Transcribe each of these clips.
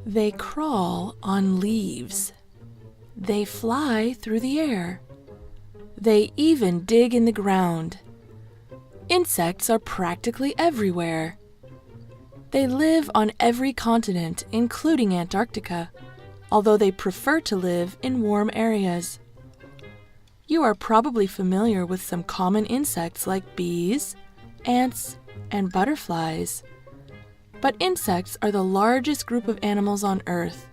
They crawl on leaves. They fly through the air. They even dig in the ground. Insects are practically everywhere. They live on every continent, including Antarctica, although they prefer to live in warm areas. You are probably familiar with some common insects like bees, ants, and butterflies. But insects are the largest group of animals on Earth.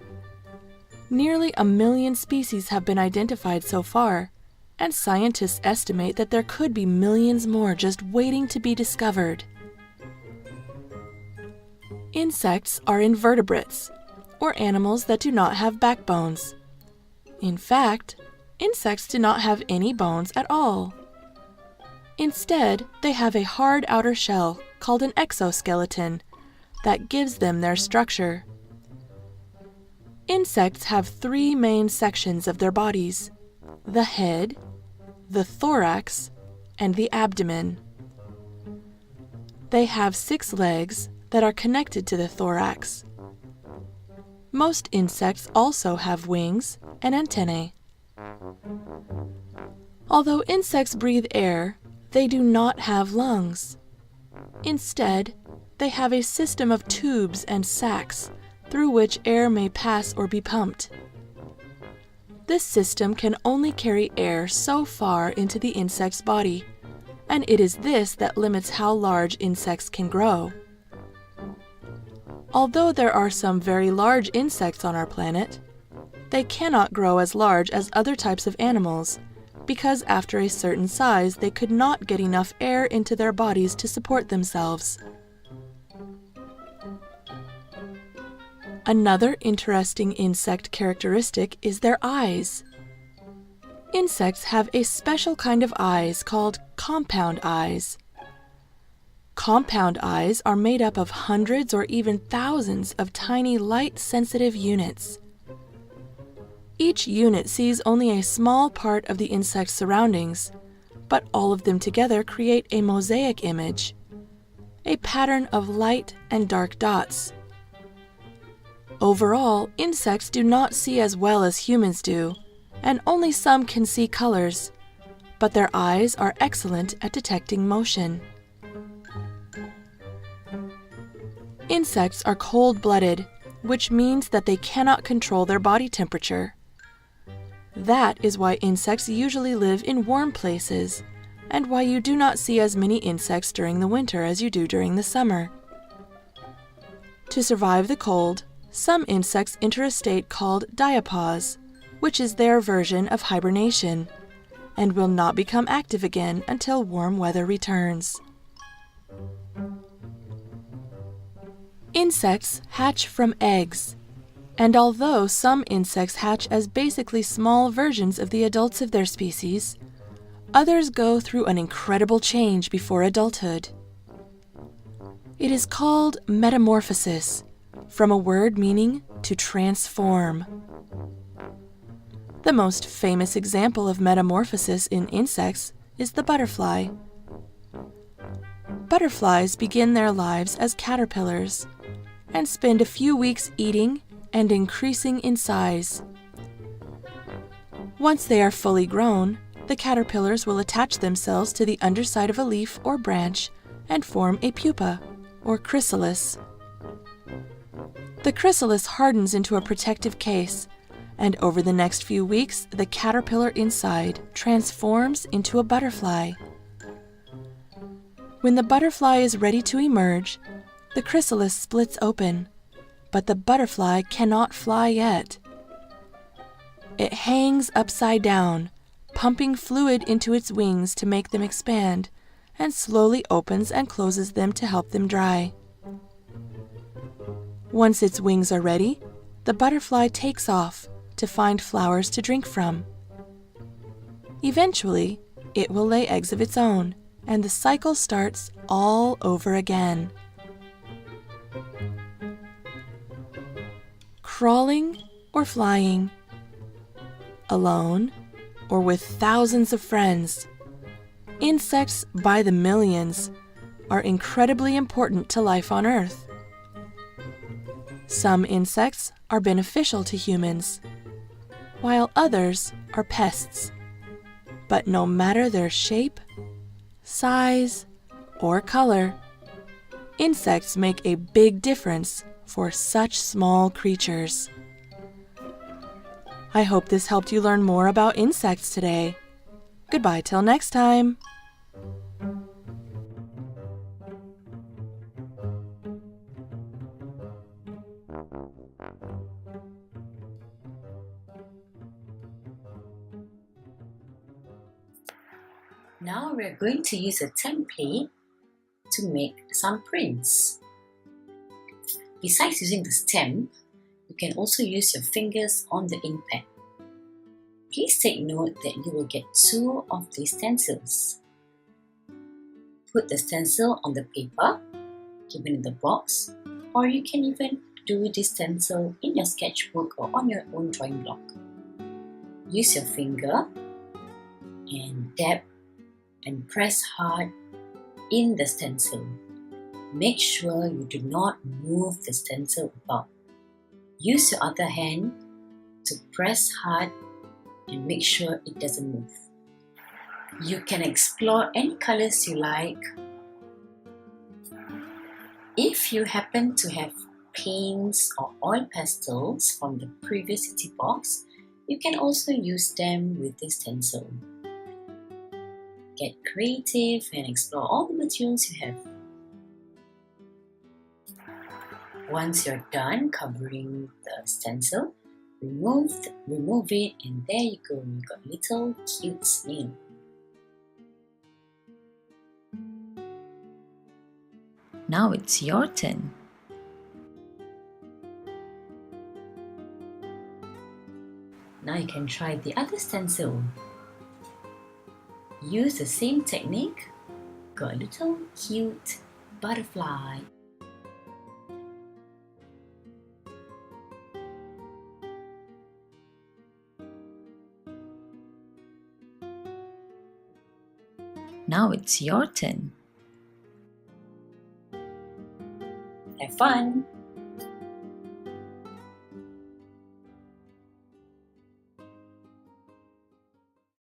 Nearly 1 million species have been identified so far, and scientists estimate that there could be millions more just waiting to be discovered. Insects are invertebrates, or animals that do not have backbones. In fact, insects do not have any bones at all. Instead, they have a hard outer shell called an exoskeleton that gives them their structure. Insects have 3 main sections of their bodies: the head, the thorax, and the abdomen. They have 6 legs that are connected to the thorax. Most insects also have wings and antennae. Although insects breathe air, they do not have lungs. Instead, they have a system of tubes and sacs through which air may pass or be pumped. This system can only carry air so far into the insect's body, and it is this that limits how large insects can grow. Although there are some very large insects on our planet, they cannot grow as large as other types of animals, because after a certain size they could not get enough air into their bodies to support themselves. Another interesting insect characteristic is their eyes. Insects have a special kind of eyes called compound eyes. Compound eyes are made up of hundreds or even thousands of tiny light-sensitive units. Each unit sees only a small part of the insect's surroundings, but all of them together create a mosaic image, a pattern of light and dark dots. Overall, insects do not see as well as humans do, and only some can see colors, but their eyes are excellent at detecting motion. Insects are cold-blooded, which means that they cannot control their body temperature. That is why insects usually live in warm places, and why you do not see as many insects during the winter as you do during the summer. To survive the cold, some insects enter a state called diapause, which is their version of hibernation, and will not become active again until warm weather returns. Insects hatch from eggs, and although some insects hatch as basically small versions of the adults of their species, others go through an incredible change before adulthood. It is called metamorphosis, from a word meaning to transform. The most famous example of metamorphosis in insects is the butterfly. Butterflies begin their lives as caterpillars and spend a few weeks eating and increasing in size. Once they are fully grown, the caterpillars will attach themselves to the underside of a leaf or branch and form a pupa, or chrysalis. The chrysalis hardens into a protective case, and over the next few weeks, the caterpillar inside transforms into a butterfly. When the butterfly is ready to emerge, the chrysalis splits open, but the butterfly cannot fly yet. It hangs upside down, pumping fluid into its wings to make them expand, and slowly opens and closes them to help them dry. Once its wings are ready, the butterfly takes off to find flowers to drink from. Eventually, it will lay eggs of its own, and the cycle starts all over again. Crawling or flying, alone or with thousands of friends, insects by the millions are incredibly important to life on Earth. Some insects are beneficial to humans, while others are pests. But no matter their shape, size, or color, insects make a big difference for such small creatures. I hope this helped you learn more about insects today. Goodbye till next time. Now we're going to use a template to make some prints. Besides using the stamp, you can also use your fingers on the ink pad. Please take note that you will get 2 of these stencils. Put the stencil on the paper given in the box, or you can even do this stencil in your sketchbook or on your own drawing block. Use your finger and dab and press hard in the stencil. Make sure you do not move the stencil about. Use your other hand to press hard and make sure it doesn't move. You can explore any colors you like. If you happen to have paints or oil pastels from the previous city box, you can also use them with this stencil. Get creative and explore all the materials you have. Once you're done covering the stencil, remove it, and there you go, you got little cute snail. Now it's your turn. Now you can try the other stencil. Use the same technique. Got a little cute butterfly. Now it's your turn. Have fun!